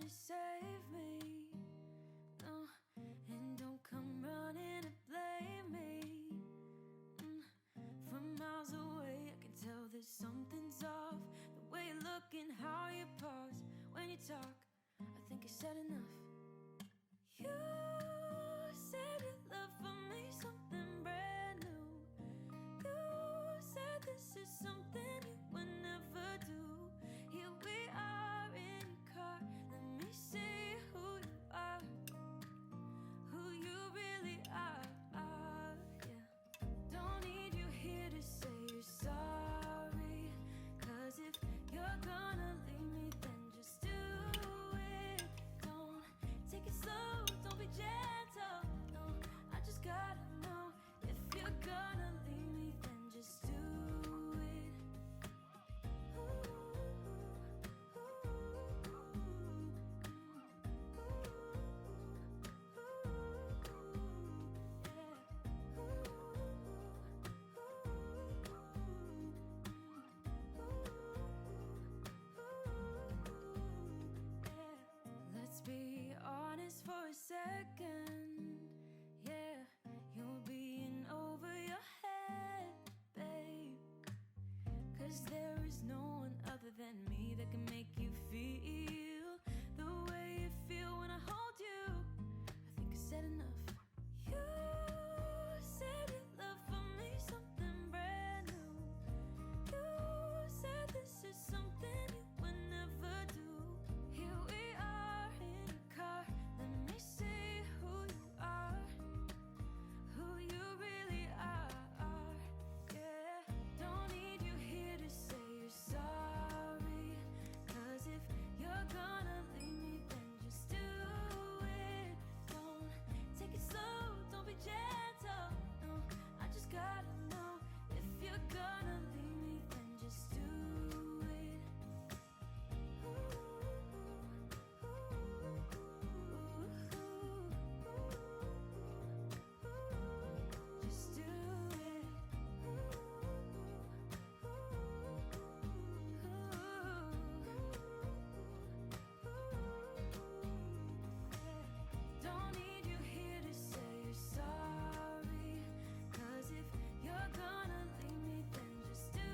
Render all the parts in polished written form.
to save me, no. And don't come running to blame me. From miles away I can tell that something's off. The way you look and how you pause when you talk, I think I said enough. You said your love for me something brand new. You said this is something you would never do. Here we are in your car, let me see who you are, who you really are, yeah. Don't need you here to say you're sorry, 'cause if you're gonna leave me, then just do it. Don't take it slow, don't be gentle, no. I just gotta know, if you're gonna leave me, then just do it. Let's be honest for a second, yeah. You're being over your head, babe, 'cause there is no one other than me that can make you feel the way you feel when I hold you. I think I said enough. You said your love for me something brand new. You said this is something you would never do. Here we are in your car, let me see who you are, who you really are, yeah. Don't need you here to say you're sorry, 'cause if you're gonna leave me, then just do it. Don't take it slow, don't be gentle, no. I just gotta know, if you're gonna leave me, then just do it. Just do it. Don't need you here to say you're sorry, 'cause if you're gonna leave me, then just do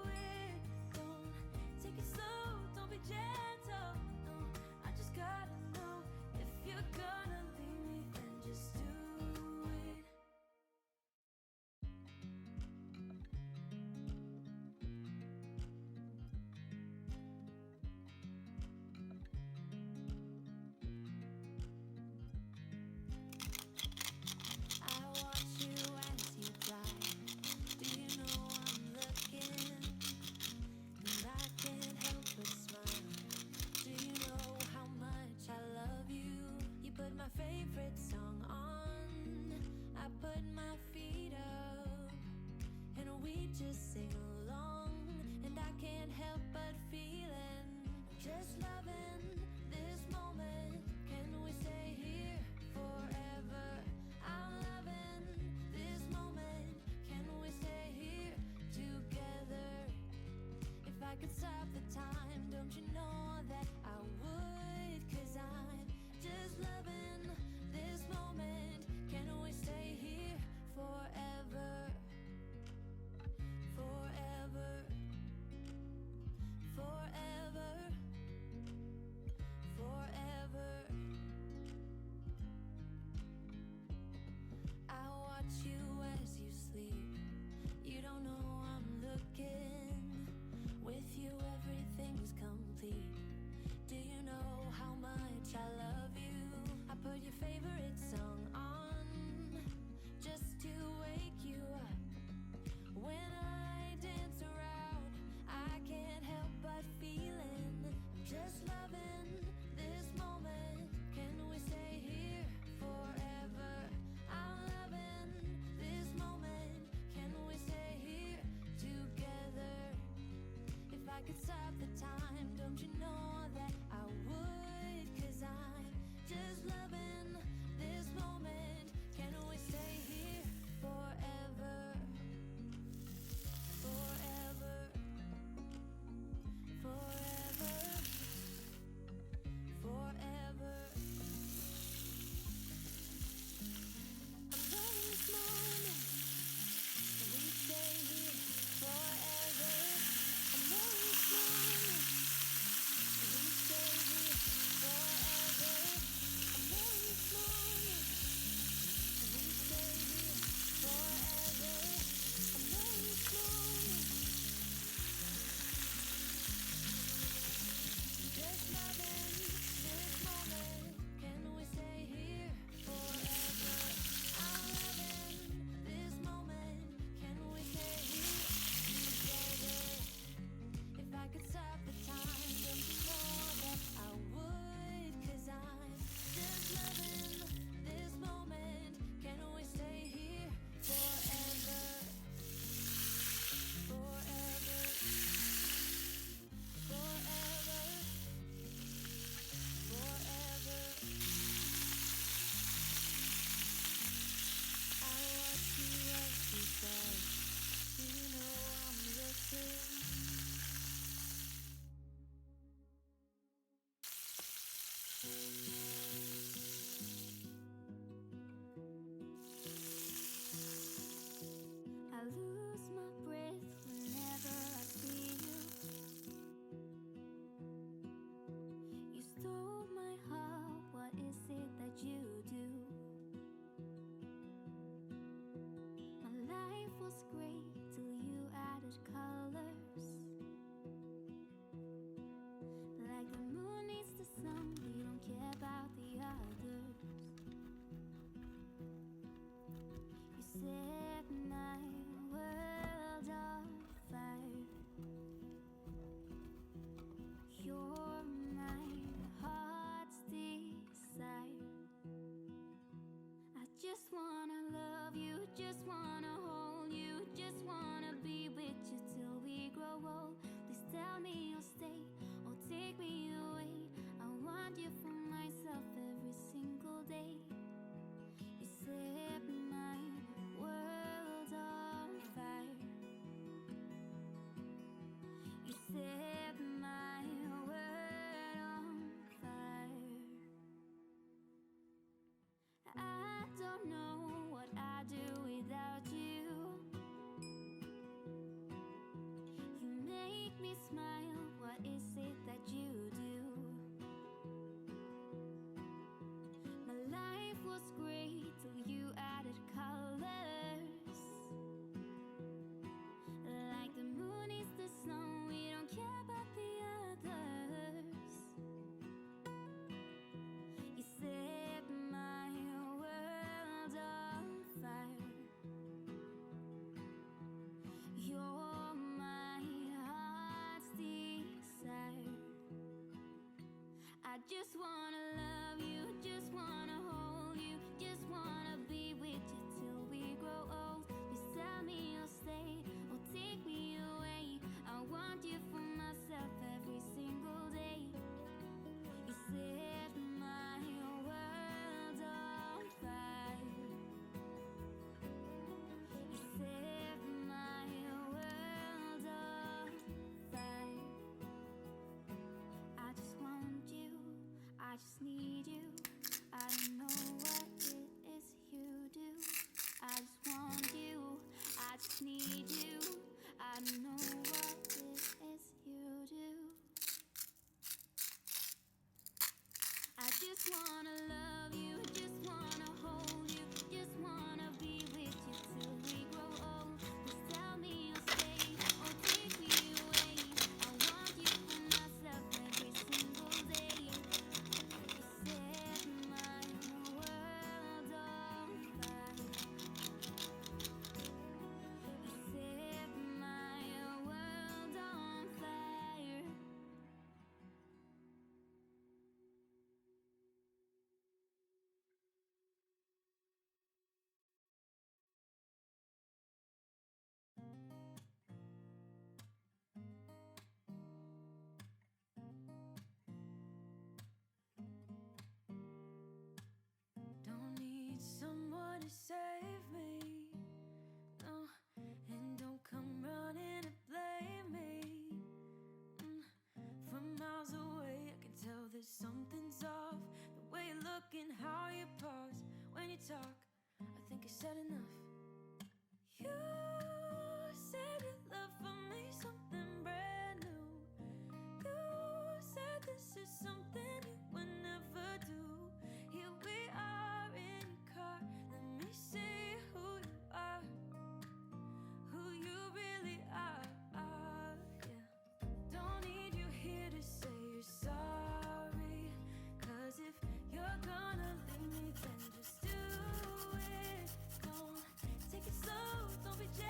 it. Don't take it slow, don't be gentle, no. I just gotta know, if you're gonna leave me, then just do it. I watch you as you drive. Do you know I'm looking? And I can't help but smile. Do you know how much I love you? You put my favorite song on, I put my feet up, and we just sing along. And I can't help but feeling, just loving this moment. Can we stay here forever? I'm loving this moment. Can we stay here together? If I could stop the time, don't you know that I would? 'Cause I'm just loving this moment. Can we stay here forever? Forever. Forever. Forever. I watch you as you sleep. You don't know I'm looking. With you everything's complete. Do you know how much I love you? I put your favorite song on, just to wake you up. When I dance around, I can't help but feeling, I'm just loving this moment. Can we stay here forever? I'm loving this moment. Can we stay here together? If I could stop the time, don't you know that I would? 'Cause I'm just loving this moment. Can we stay here forever? Forever. Forever. was great till you added colors. Like the moon needs the sun, we don't care about the others. You set my world on fire. You're my heart's desire. I just wanna love you, just wanna hold you, just wanna be with you till we grow old. Please tell me you'll stay or take me away. I want you for myself every single day. You set my world on fire. You set my world on fire. I don't know what I'd do without you. You make me smile, what is it that you do? My life was great till you added colors. Like the moon is the sun, we don't care about the others. You set my world on fire. You're my heart's desire. I just wanna love you, just wanna hold you, just wanna be with you till we grow old. Please tell me you'll stay or take me away. I want you for myself every single day. You set my world on fire. You set my world on fire. I just want you, I just need you. I don't know what it is you do. I just want you, I just need you. I don't know what it is you do. I just wanna love you, just wanna hold you, just wanna be with you till we grow old. Please tell me you'll stay or take me away. I want you for myself every single day. You set my world on fire. You set my world on fire. Don't need someone to save me, no, and don't come running to blame me. From miles away, I can tell that something's off. The way you look and how you pause when you talk, I think I said enough. You said your love for me something brand new. You said this is something you would never do. Here we are in your car. Let me see who you are, who you really are. Yeah. Don't need you here to say you're sorry. 'Cause if you're gonna leave me, then just do it. Don't take it slow, don't be jealous.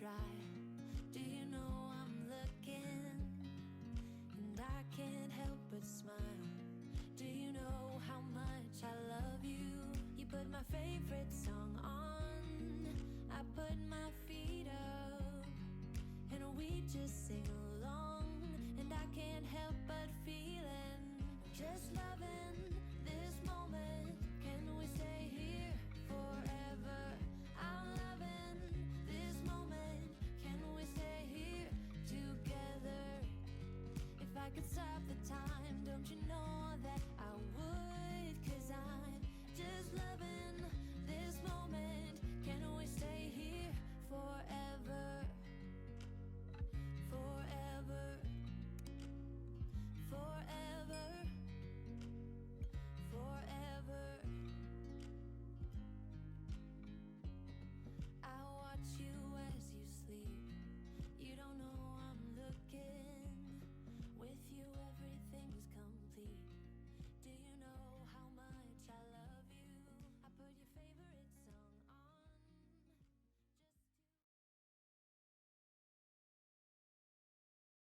dry. Do you know I'm looking? And I can't help but smile. Do you know how much I love you? You put my favorite song on, I put my feet up, and we just sing along. And I can't help but feeling just love